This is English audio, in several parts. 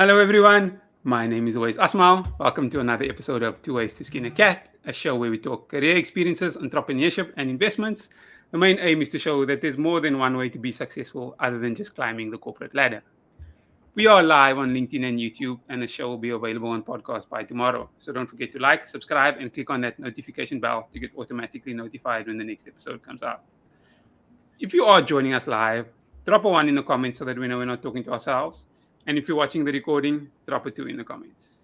Hello, everyone. My name is always Asmal. Welcome to another episode of Tooways to Skin a Cat, a show where we talk career experiences, entrepreneurship, and investments. The main aim is to show that there's more than one way to be successful other than just climbing the corporate ladder. We are live on LinkedIn and YouTube, and the show will be available on podcast by tomorrow. So don't forget to like, subscribe, and click on that notification bell to get automatically notified when the next episode comes out. If you are joining us live, drop a one in the comments so that we know we're not talking to ourselves. And if you're watching the recording, drop a two in the comments.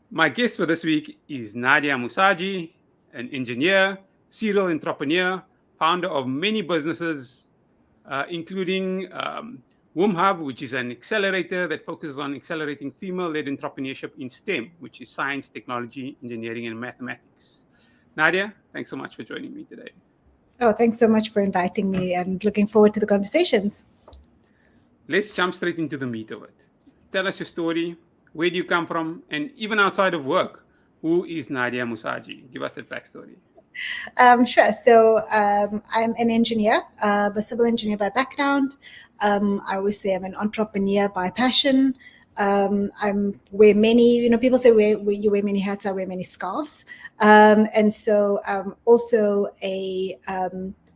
My guest for this week is Naadiya Moosajee, an engineer, serial entrepreneur, founder of many businesses, including WomHub, which is an accelerator that focuses on accelerating female-led entrepreneurship in STEM, which is science, technology, engineering, and mathematics. Naadiya, thanks so much for joining me today. Oh, thanks so much for inviting me and looking forward to the conversations. Let's jump straight into the meat of it. Tell us your story. Where do you come from? And even outside of work, who is Naadiya Moosajee? Give us that backstory. Sure. So I'm an engineer, a civil engineer by background. I always say I'm an entrepreneur by passion. I'm wear many, people say you wear many hats, I wear many scarves. And so I'm also a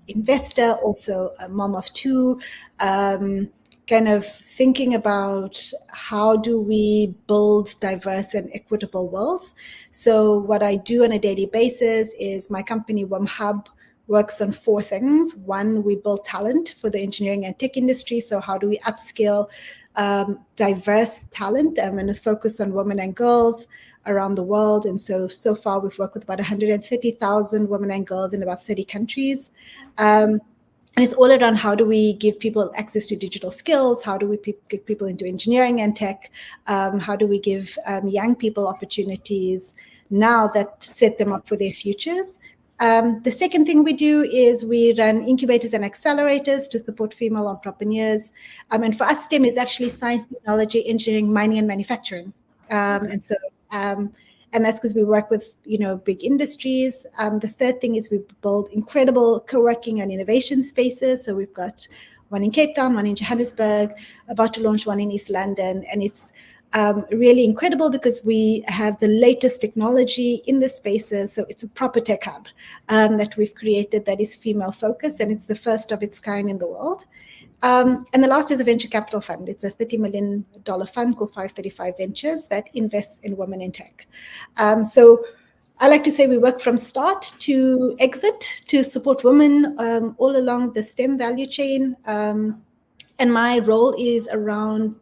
investor, also a mom of two, kind of thinking about how do we build diverse and equitable worlds. So what I do on a daily basis is my company, WomHub, works on four things. One, we build talent for the engineering and tech industry. So how do we upskill diverse talent and focus on women and girls around the world. And so far we've worked with about 130,000 women and girls in about 30 countries. And it's all around how do we give people access to digital skills? How do we get people into engineering and tech? How do we give young people opportunities now that set them up for their futures? The second thing we do is we run incubators and accelerators to support female entrepreneurs. And for us, STEM is actually science, technology, engineering, mining, and manufacturing. And that's because we work with, big industries. The third thing is we build incredible co-working and innovation spaces. So we've got one in Cape Town, one in Johannesburg, about to launch one in East London. And it's really incredible because we have the latest technology in the spaces. So it's a proper tech hub that we've created that is female focused, and it's the first of its kind in the world. And the last is a venture capital fund. It's a $30 million fund called 535 Ventures that invests in women in tech. So I like to say we work from start to exit to support women all along the STEM value chain. And my role is around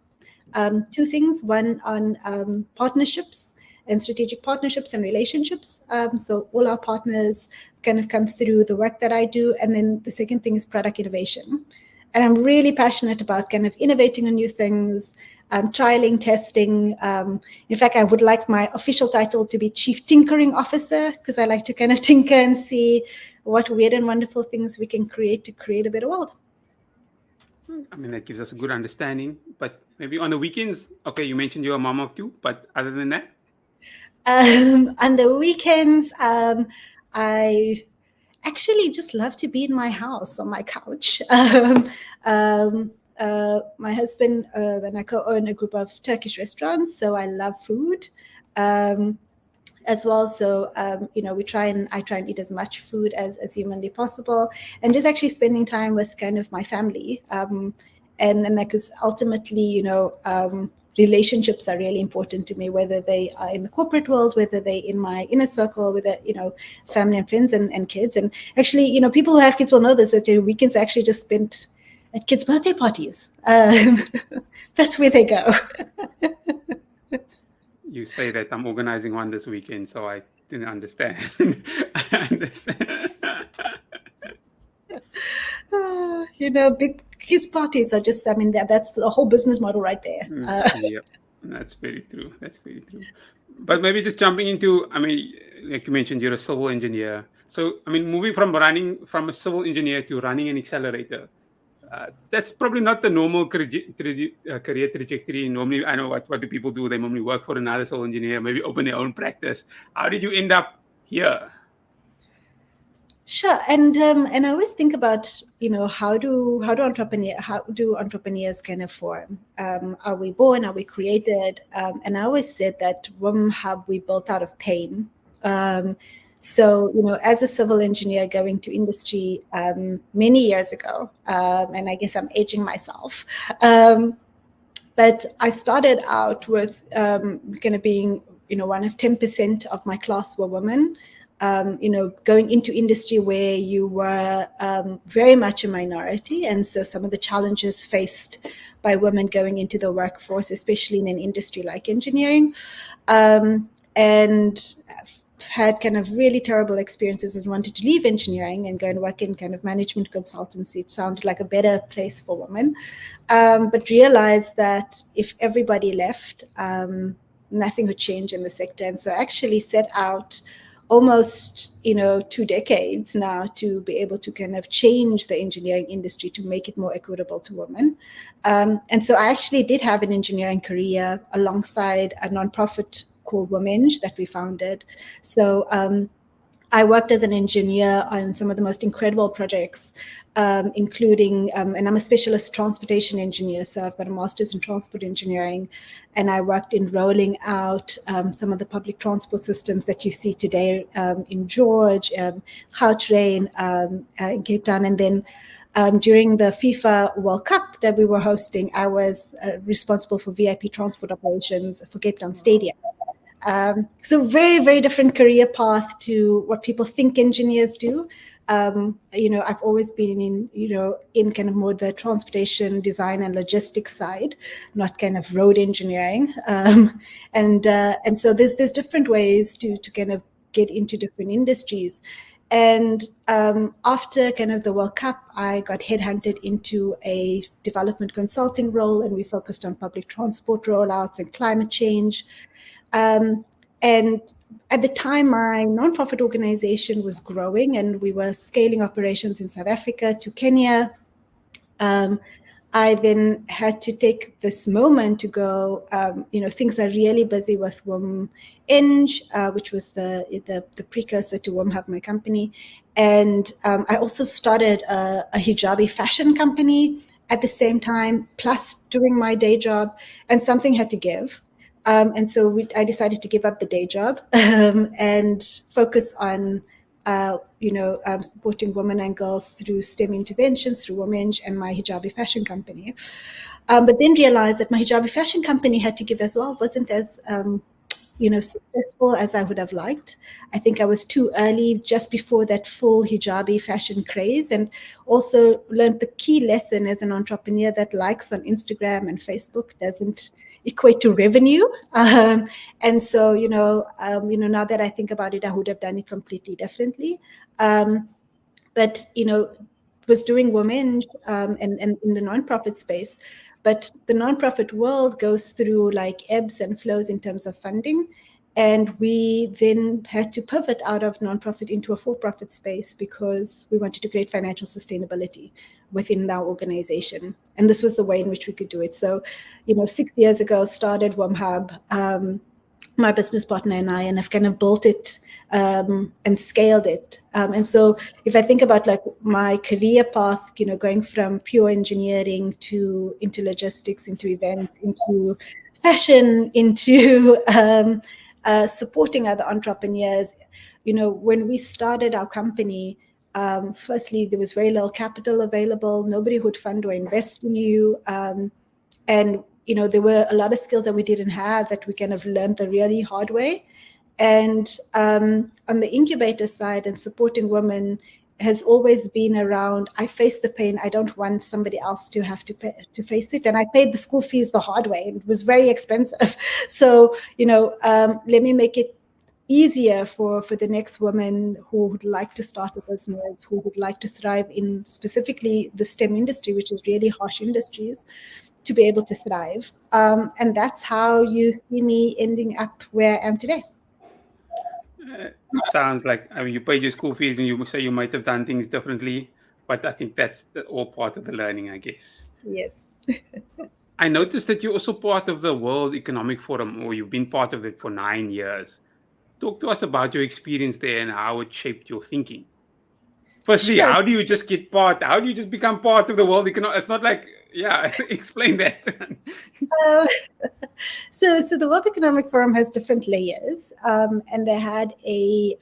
two things. One on partnerships and strategic partnerships and relationships. So all our partners kind of come through the work that I do. And then the second thing is product innovation. And I'm really passionate about kind of innovating on new things, trialing, testing. In fact, I would like my official title to be Chief Tinkering Officer, because I like to kind of tinker and see what weird and wonderful things we can create to create a better world. I mean, that gives us a good understanding. But maybe on the weekends, okay, you mentioned you're a mom of two, but other than that? On the weekends, I actually just love to be in my house on my couch. My husband and I co-own a group of Turkish restaurants, so I love food as well. So I try and eat as much food as humanly possible, and just actually spending time with kind of my family. And that because ultimately, relationships are really important to me, whether they are in the corporate world, whether they're in my inner circle, whether, family and friends and kids. And actually, people who have kids will know this, that their weekends are actually just spent at kids' birthday parties. That's where they go. You say that I'm organizing one this weekend, so I didn't understand. I understand. Big kids parties are just, that's the whole business model right there. Yeah, that's very true. That's very true. But maybe just jumping into, like you mentioned, you're a civil engineer. So, moving from a civil engineer to running an accelerator, that's probably not the normal career trajectory. Normally, I know what do people do? They normally work for another civil engineer, maybe open their own practice. How did you end up here? Sure, and I always think about, how do entrepreneurs kind of form? Are we born? Are we created? And I always said that WomHub we built out of pain. Um, so as a civil engineer going to industry many years ago, and I guess I'm aging myself. But I started out with kind of being, one of 10% of my class were women. Going into industry where you were very much a minority. And so some of the challenges faced by women going into the workforce, especially in an industry like engineering, and had kind of really terrible experiences and wanted to leave engineering and go and work in kind of management consultancy. It sounded like a better place for women, but realized that if everybody left, nothing would change in the sector. And so I actually set out almost 2 decades now to be able to kind of change the engineering industry to make it more equitable to women. And so I actually did have an engineering career alongside a nonprofit called WomEng that we founded. So I worked as an engineer on some of the most incredible projects, including, and I'm a specialist transportation engineer, so I've got a master's in transport engineering, and I worked in rolling out some of the public transport systems that you see today in George, Gautrain, in Cape Town, and then during the FIFA World Cup that we were hosting, I was responsible for VIP transport operations for Cape Town Stadium. So very, very different career path to what people think engineers do. I've always been in kind of more the transportation design and logistics side, not kind of road engineering. And so there's different ways to kind of get into different industries. And after kind of the World Cup, I got headhunted into a development consulting role, and we focused on public transport rollouts and climate change. And at the time, my nonprofit organization was growing, and we were scaling operations in South Africa to Kenya. I then had to take this moment to go, things are really busy with WomEng, which was the precursor to WomHub, my company. And I also started a hijabi fashion company at the same time, plus doing my day job, and something had to give. And so I decided to give up the day job and focus on supporting women and girls through STEM interventions, through WomEng and my hijabi fashion company. But then realized that my hijabi fashion company had to give as well. It wasn't as successful as I would have liked. I think I was too early, just before that full hijabi fashion craze, and also learned the key lesson as an entrepreneur that likes on Instagram and Facebook doesn't equate to revenue. And so, now that I think about it, I would have done it completely differently. But was doing WomEng and in the nonprofit space. But the nonprofit world goes through like ebbs and flows in terms of funding. And we then had to pivot out of nonprofit into a for-profit space because we wanted to create financial sustainability within our organization. And this was the way in which we could do it. So, 6 years ago, started WomHub, my business partner and I, and I've kind of built it and scaled it. And so if I think about like my career path, going from pure engineering into logistics, into events, into fashion, into supporting other entrepreneurs, when we started our company, firstly, there was very little capital available. Nobody would fund or invest in you. And there were a lot of skills that we didn't have that we kind of learned the really hard way. And on the incubator side and supporting women has always been around, I face the pain. I don't want somebody else to have to face it. And I paid the school fees the hard way. It was very expensive. So, let me make it easier for the next woman who would like to start a business, who would like to thrive in specifically the STEM industry, which is really harsh industries, to be able to thrive. And that's how you see me ending up where I am today. Sounds like, I mean, you paid your school fees and you say you might have done things differently, but I think that's all part of the learning, I guess. Yes. I noticed that you're also part of the World Economic Forum, or you've been part of it for 9 years. Talk to us about your experience there and how it shaped your thinking. Firstly, Sure. how do you just get part? How do you just become part of the world economic? It's not like, yeah, explain that. Uh, so the World Economic Forum has different layers, and they have a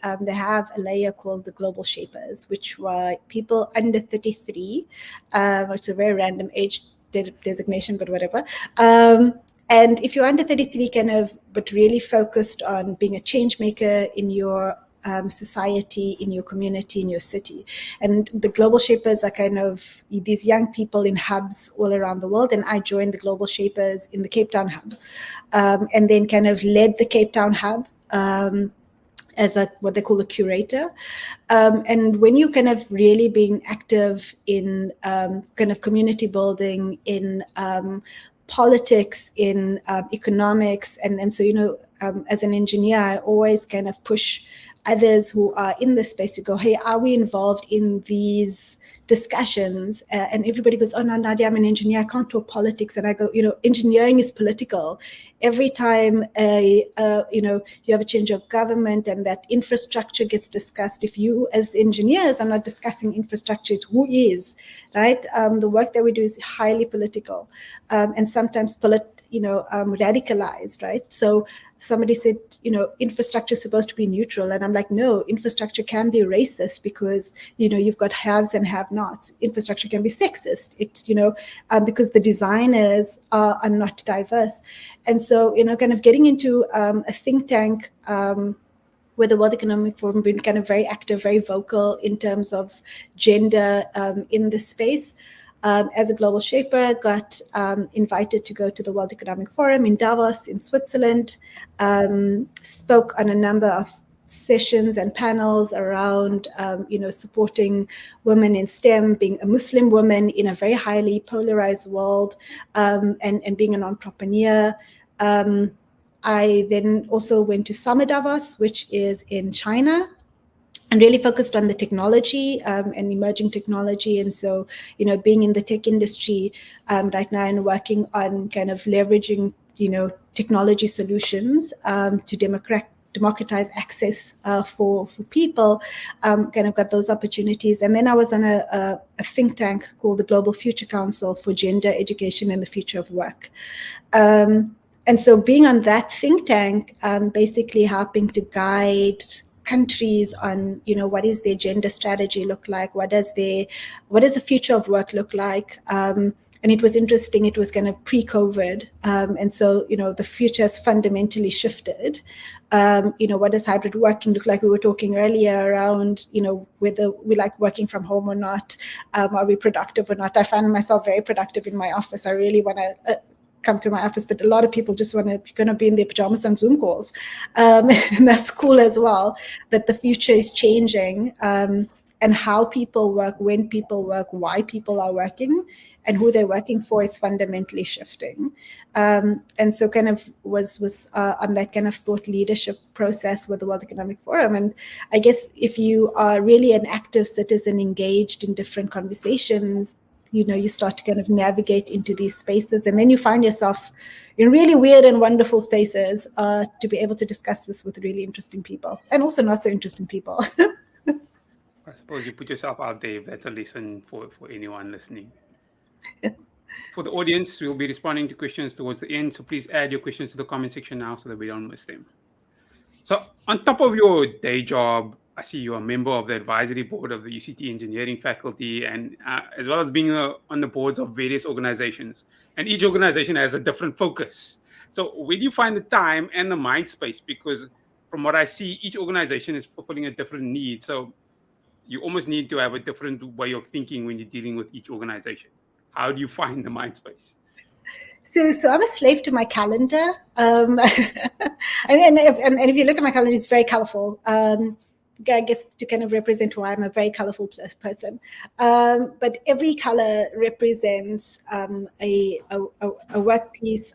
layer called the Global Shapers, which were people under 33. It's a very random age designation, but whatever. And if you're under 33, but really focused on being a change maker in your society, in your community, in your city. And the Global Shapers are kind of these young people in hubs all around the world. And I joined the Global Shapers in the Cape Town hub, and then kind of led the Cape Town hub. As what they call a curator. And when you kind of really being active in kind of community building, in politics, in economics, and so, as an engineer, I always kind of push others who are in this space to go, hey, are we involved in these discussions? And everybody goes, oh no, Nadia, I'm an engineer, I can't talk politics. And I go, engineering is political. Every time you have a change of government and that infrastructure gets discussed, if you as engineers are not discussing infrastructure, who is, right? The work that we do is highly political, and sometimes radicalized, right? So somebody said, infrastructure is supposed to be neutral. And I'm like, no, infrastructure can be racist because, you've got haves and have-nots. Infrastructure can be sexist. It's, because the designers are not diverse. And so, kind of getting into a think tank where the World Economic Forum been kind of very active, very vocal in terms of gender in this space. As a global shaper, got invited to go to the World Economic Forum in Davos in Switzerland, spoke on a number of sessions and panels around, supporting women in STEM, being a Muslim woman in a very highly polarized world, and being an entrepreneur. I then also went to Summer Davos, which is in China, and really focused on the technology and emerging technology. And so, being in the tech industry right now and working on kind of leveraging, technology solutions to democratize access for people, kind of got those opportunities. And then I was on a think tank called the Global Future Council for Gender Education and the Future of Work. And so being on that think tank, basically helping to guide countries on, what is their gender strategy look like? What does the future of work look like? And it was interesting, it was kind of pre-COVID. And so, the future has fundamentally shifted. What does hybrid working look like? We were talking earlier around, whether we like working from home or not. Are we productive or not? I find myself very productive in my office. I really want to come to my office, but a lot of people just going to be in their pajamas on Zoom calls. And that's cool as well. But the future is changing, and how people work, when people work, why people are working, and who they're working for is fundamentally shifting. And so kind of was on that kind of thought leadership process with the World Economic Forum. And I guess if you are really an active citizen engaged in different conversations, you start to kind of navigate into these spaces, and then you find yourself in really weird and wonderful spaces to be able to discuss this with really interesting people and also not so interesting people. I suppose you put yourself out there. That's a lesson for anyone listening. For the audience, we'll be responding to questions towards the end, so please add your questions to the comment section now so that we don't miss them. So on top of your day job, I see you're a member of the advisory board of the UCT engineering faculty, and as well as being on the boards of various organizations. And each organization has a different focus. So where do you find the time and the mind space? Because from what I see, each organization is fulfilling a different need. So you almost need to have a different way of thinking when you're dealing with each organization. How do you find the mind space? So I'm a slave to my calendar, and if you look at my calendar, it's very colorful. I guess to kind of represent who I am, a very colorful person. But every color represents a work piece.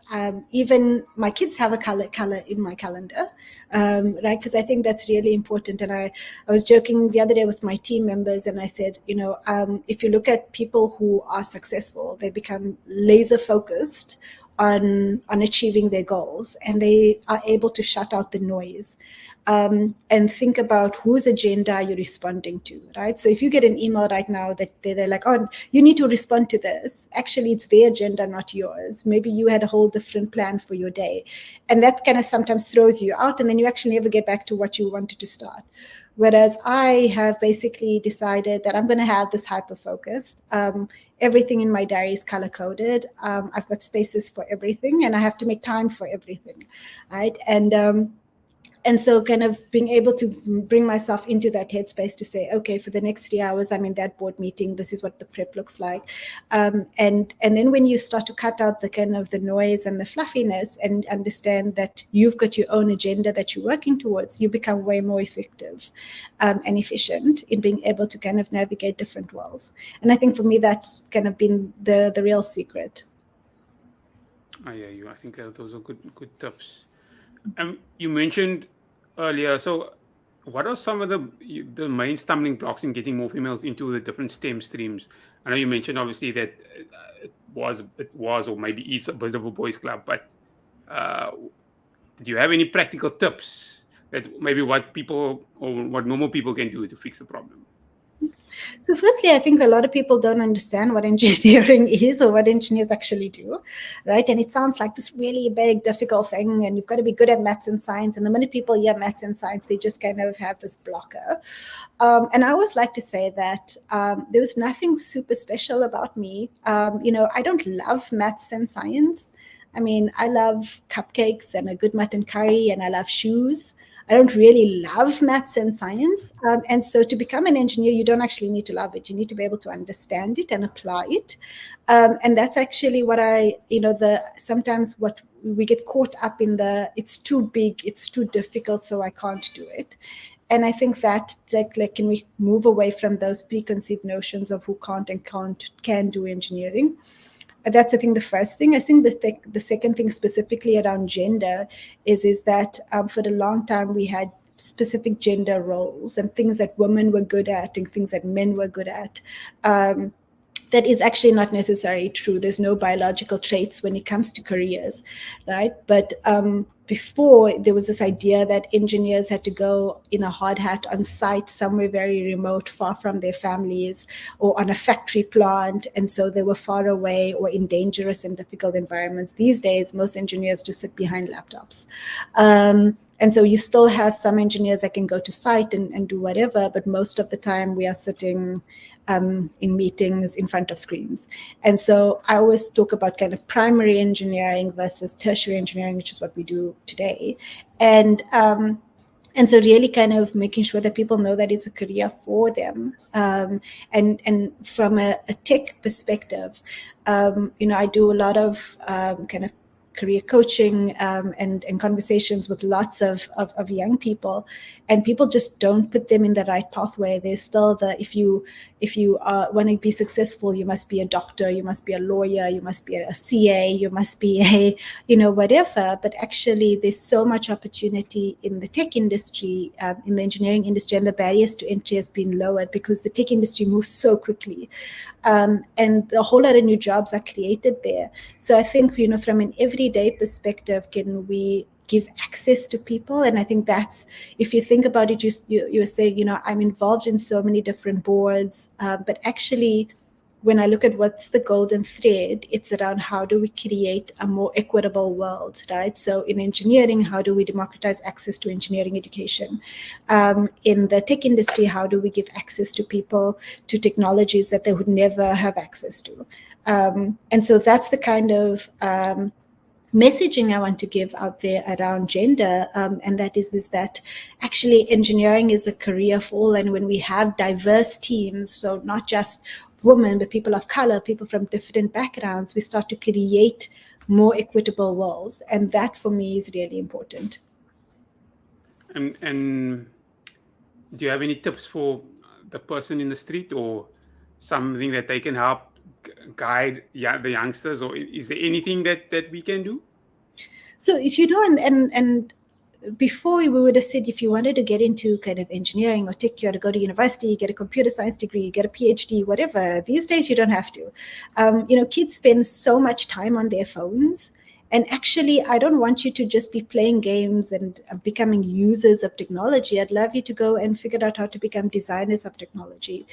Even my kids have a color in my calendar, right? Because I think that's really important. And I was joking the other day with my team members, and I said, if you look at people who are successful, they become laser focused on achieving their goals, and they are able to shut out the noise. And think about whose agenda are you responding to, right? So if you get an email right now that they're like, oh, you need to respond to this. Actually, it's their agenda, not yours. Maybe you had a whole different plan for your day. And that kind of sometimes throws you out, and then you actually never get back to what you wanted to start. Whereas I have basically decided that I'm going to have this hyper-focused. Everything in my diary is color-coded. I've got spaces for everything, and I have to make time for everything, right? And so kind of being able to bring myself into that headspace to say, okay, for the next 3 hours, I'm in that board meeting. This is what the prep looks like. And then when you start to cut out the kind of the noise and the fluffiness and understand that you've got your own agenda that you're working towards, you become way more effective and efficient in being able to kind of navigate different worlds. And I think for me, that's kind of been the real secret. I hear you. I think those are good tips. You mentioned earlier, so what are some of the main stumbling blocks in getting more females into the different STEM streams? I know you mentioned obviously that it was or maybe is a bit of a boys' club, but do you have any practical tips that maybe what people or what normal people can do to fix the problem? So firstly, I think a lot of people don't understand what engineering is or what engineers actually do, right? And it sounds like this really big, difficult thing, and you've got to be good at maths and science. And the minute people hear maths and science, they just kind of have this blocker. And I always like to say that there was nothing super special about me. I don't love maths and science. I mean, I love cupcakes and a good mutton curry, and I love shoes. I don't really love maths and science. And so to become an engineer, you don't actually need to love it. You need to be able to understand it and apply it. And that's actually what sometimes what we get caught up in it's too big, it's too difficult, so I can't do it. And I think that like can we move away from those preconceived notions of who can't and can do engineering? That's, I think, the first thing. I think the second thing specifically around gender is that for a long time we had specific gender roles and things that women were good at and things that men were good at. That is actually not necessarily true. There's no biological traits when it comes to careers, right? But before, there was this idea that engineers had to go in a hard hat on site somewhere very remote, far from their families, or on a factory plant, and so they were far away or in dangerous and difficult environments. These days, most engineers just sit behind laptops. And so you still have some engineers that can go to site and do whatever, but most of the time we are sitting in meetings in front of screens. And so I always talk about kind of primary engineering versus tertiary engineering, which is what we do today. And so really kind of making sure that people know that it's a career for them. And from a tech perspective, I do a lot of kind of career coaching and conversations with lots of young people, and people just don't put them in the right pathway. There's still if you want to be successful, you must be a doctor, you must be a lawyer, you must be a CA, you must be a whatever. But actually there's so much opportunity in the tech industry, in the engineering industry, and the barriers to entry has been lowered because the tech industry moves so quickly, and a whole lot of new jobs are created there. So I think from an everyday perspective, can we give access to people? And I think that's, if you think about it, you're saying, I'm involved in so many different boards, but actually when I look at what's the golden thread, it's around how do we create a more equitable world, right? So in engineering, how do we democratize access to engineering education? In the tech industry, how do we give access to people to technologies that they would never have access to? And so that's the kind of messaging I want to give out there around gender, and that is that actually engineering is a career for all. And when we have diverse teams, so not just women, but people of color, people from different backgrounds, we start to create more equitable worlds. And that for me is really important. And do you have any tips for the person in the street or something that they can help guide the youngsters, or is there anything that we can do? So and before we would have said if you wanted to get into kind of engineering or tech, you had to go to university, get a computer science degree, get a PhD, whatever. These days you don't have to. Kids spend so much time on their phones, And actually, I don't want you to just be playing games and becoming users of technology. I'd love you to go and figure out how to become designers of technology.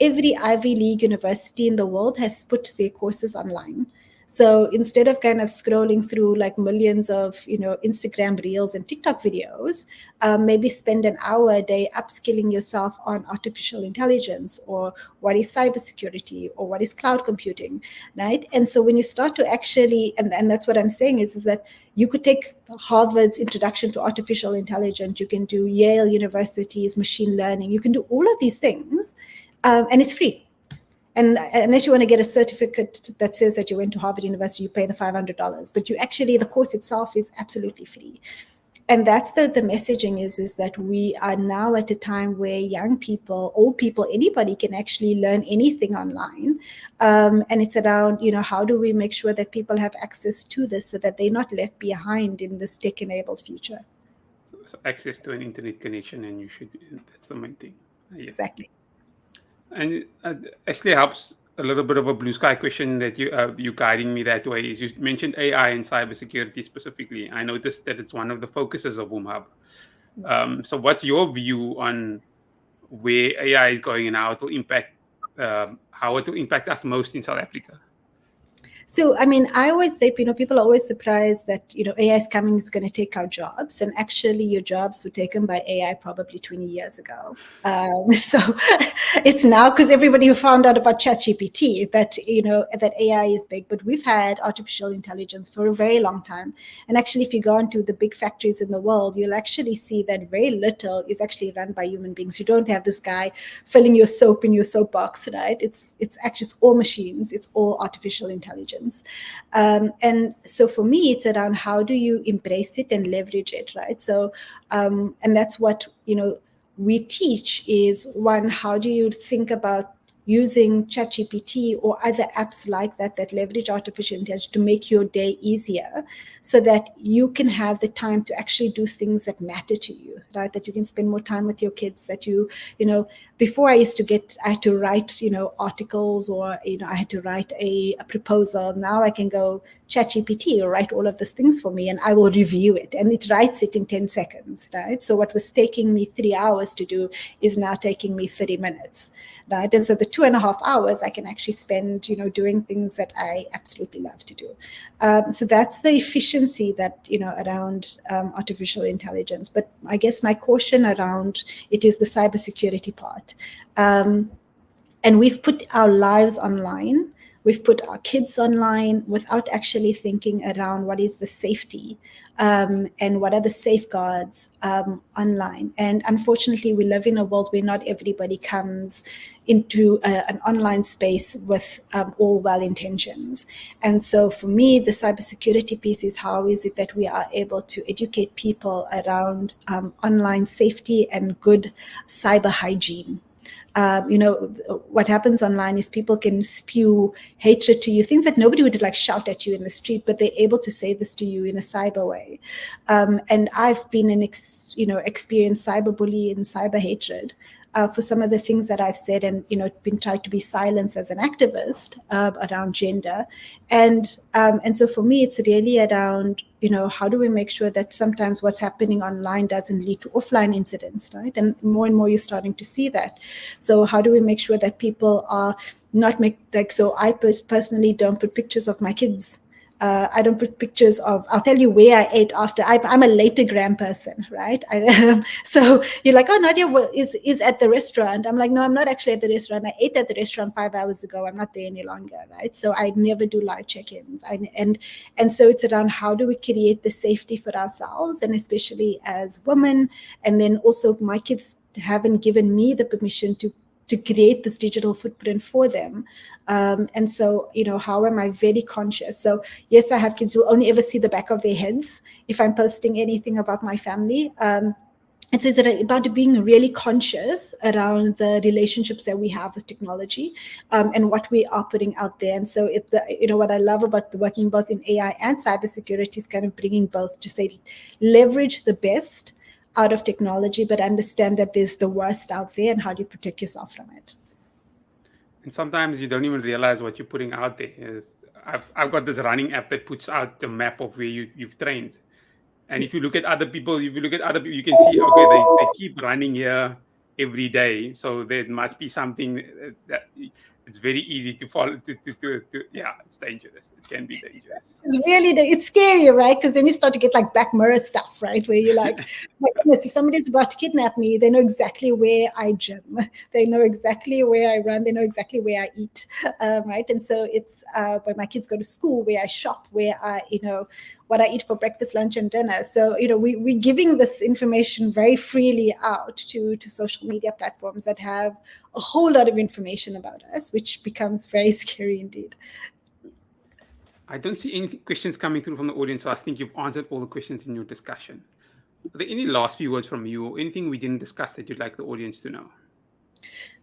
Every Ivy League university in the world has put their courses online. So instead of kind of scrolling through like millions of, Instagram reels and TikTok videos, maybe spend an hour a day upskilling yourself on artificial intelligence, or what is cybersecurity, or what is cloud computing, right? And so when you start to actually, and that's what I'm saying is that you could take Harvard's Introduction to Artificial Intelligence, you can do Yale University's machine learning, you can do all of these things, and it's free. And unless you want to get a certificate that says that you went to Harvard University, you pay the $500. But the course itself is absolutely free. And that's the messaging is that we are now at a time where young people, old people, anybody can actually learn anything online. And it's around, how do we make sure that people have access to this so that they're not left behind in this tech-enabled future? So access to an internet connection, and that's the main thing. Yeah. Exactly. And it actually helps a little bit of a blue sky question that you guiding me that way is you mentioned AI and cybersecurity specifically. I noticed that it's one of the focuses of WomHub. So what's your view on where AI is going and how it will impact us most in South Africa? So, I mean, I always say, people are always surprised that, AI is coming, is going to take our jobs. And actually, your jobs were taken by AI probably 20 years ago. So it's now because everybody found out about ChatGPT that, that AI is big. But we've had artificial intelligence for a very long time. And actually, if you go into the big factories in the world, you'll actually see that very little is actually run by human beings. You don't have this guy filling your soap in your soap box, right? It's actually all machines. It's all artificial intelligence. And so for me, it's around how do you embrace it and leverage it, right? So, and that's what, we teach is one, how do you think about using ChatGPT or other apps like that leverage artificial intelligence to make your day easier so that you can have the time to actually do things that matter to you, right? That you can spend more time with your kids, that before I had to write, articles, or, I had to write a proposal. Now I can go ChatGPT or write all of these things for me and I will review it, and it writes it in 10 seconds, right? So what was taking me 3 hours to do is now taking me 30 minutes, right? And so the 2.5 hours I can actually spend, doing things that I absolutely love to do. So that's the efficiency that, around artificial intelligence. But I guess my caution around it is the cybersecurity part. And we've put our lives online. We've put our kids online without actually thinking around what is the safety and what are the safeguards online. And unfortunately, we live in a world where not everybody comes into an online space with all well intentions. And so for me, the cybersecurity piece is how is it that we are able to educate people around online safety and good cyber hygiene. What happens online is people can spew hatred to you, things that nobody would like shout at you in the street, but they're able to say this to you in a cyber way. And I've been an experienced cyberbully and cyber hatred for some of the things that I've said, and been tried to be silenced as an activist around gender, and so for me, it's really around how do we make sure that sometimes what's happening online doesn't lead to offline incidents, right? And more you're starting to see that. So how do we make sure that people are not so I personally don't put pictures of my kids. I don't put pictures of, I'll tell you where I ate after. I'm a latergram person, right? So you're like, oh, Naadiya is at the restaurant. I'm like, no, I'm not actually at the restaurant. I ate at the restaurant 5 hours ago. I'm not there any longer, right? So I never do live check-ins. And so it's around how do we create the safety for ourselves, and especially as women. And then also my kids haven't given me the permission to create this digital footprint for them. And so, how am I very conscious? So yes, I have kids who only ever see the back of their heads if I'm posting anything about my family. And so it's about being really conscious around the relationships that we have with technology and what we are putting out there. And so what I love about working both in AI and cybersecurity is kind of bringing both to say, leverage the best out of technology, but understand that there's the worst out there, and how do you protect yourself from it? And sometimes you don't even realize what you're putting out there. I've got this running app that puts out the map of where you've trained. And if you Yes. look at other people, if you look at other people, you can see, okay, they keep running here every day. So there must be something that it's very easy to follow. Yeah, it's dangerous. It can be dangerous. It's really it's scary, right? Because then you start to get like Black Mirror stuff, right? Where you're like, my goodness, if somebody's about to kidnap me, they know exactly where I gym, they know exactly where I run, they know exactly where I eat, right? And so it's where my kids go to school, where I shop, where I, what I eat for breakfast, lunch, and dinner. So we're giving this information very freely out to social media platforms that have a whole lot of information about us, which becomes very scary indeed. I don't see any questions coming through from the audience, so I think you've answered all the questions in your discussion. Are there any last few words from you or anything we didn't discuss that you'd like the audience to know?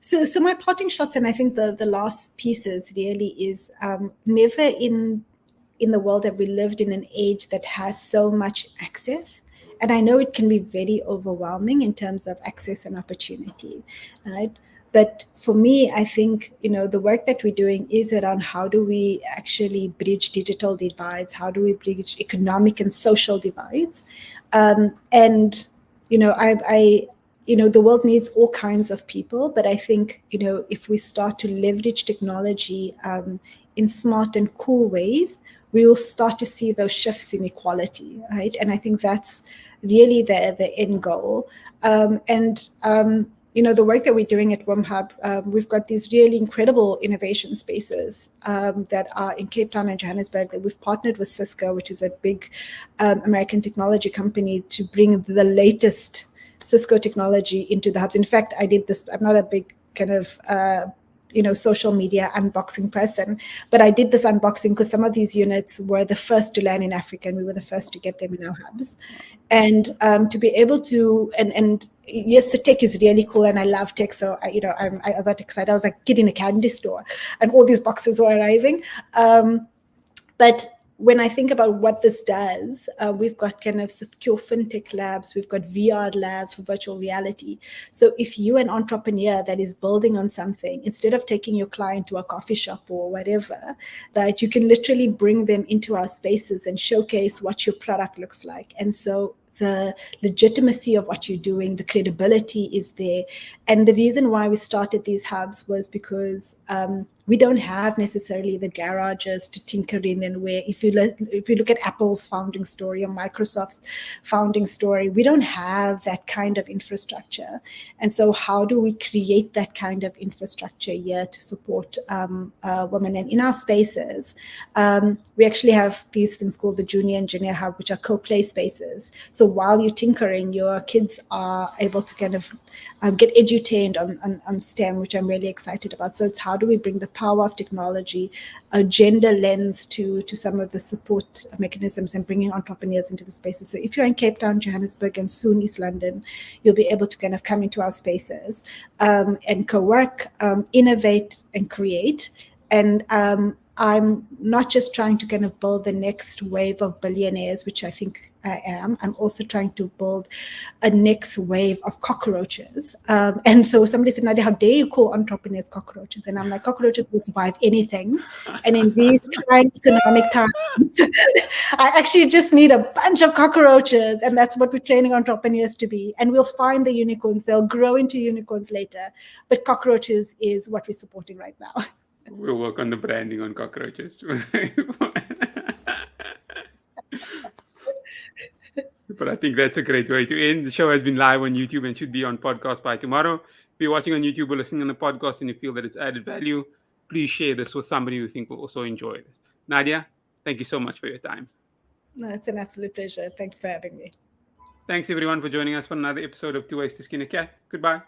So my parting shots, and I think the last pieces really is never in the world that we lived in an age that has so much access. And I know it can be very overwhelming in terms of access and opportunity, right? But for me, I think, the work that we're doing is around how do we actually bridge digital divides? How do we bridge economic and social divides? And, the world needs all kinds of people, but I think, if we start to leverage technology in smart and cool ways, we will start to see those shifts in equality, right? And I think that's really the end goal. The work that we're doing at WomHub, we've got these really incredible innovation spaces that are in Cape Town and Johannesburg that we've partnered with Cisco, which is a big American technology company, to bring the latest Cisco technology into the hubs. In fact, I did this. I'm not a big kind of social media unboxing person, but I did this unboxing because some of these units were the first to land in Africa, and we were the first to get them in our hubs. And to be able to, and yes, the tech is really cool, and I love tech. So I got excited. I was like kid in a candy store, and all these boxes were arriving. But when I think about what this does, we've got kind of secure fintech labs, we've got VR labs for virtual reality. So if you're an entrepreneur that is building on something, instead of taking your client to a coffee shop or whatever, right, you can literally bring them into our spaces and showcase what your product looks like. And so the legitimacy of what you're doing, the credibility is there. And the reason why we started these hubs was because we don't have necessarily the garages to tinker in, and where if you look at Apple's founding story or Microsoft's founding story, we don't have that kind of infrastructure. And so how do we create that kind of infrastructure here to support women? And in our spaces, we actually have these things called the Junior Engineer Hub, which are co-play spaces. So while you're tinkering, your kids are able to kind of get edutained on STEM, which I'm really excited about. So it's how do we bring the power of technology, a gender lens to some of the support mechanisms, and bringing entrepreneurs into the spaces. So if you're in Cape Town, Johannesburg, and soon East London, you'll be able to kind of come into our spaces and co-work, innovate, and create. And I'm not just trying to kind of build the next wave of billionaires, which I think I am. I'm also trying to build a next wave of cockroaches. And so somebody said, Nadia, how dare you call entrepreneurs cockroaches? And I'm like, cockroaches will survive anything. And in these trying economic times, I actually just need a bunch of cockroaches. And that's what we're training entrepreneurs to be. And we'll find the unicorns. They'll grow into unicorns later. But cockroaches is what we're supporting right now. We'll work on the branding on cockroaches. But I think that's a great way to end. The show has been live on YouTube and should be on podcast by tomorrow. If you're watching on YouTube or listening on the podcast and you feel that it's added value, please share this with somebody you think will also enjoy this. Nadia, thank you so much for your time. No, it's an absolute pleasure. Thanks for having me. Thanks everyone for joining us for another episode of Two Ways to Skin a Cat. Goodbye.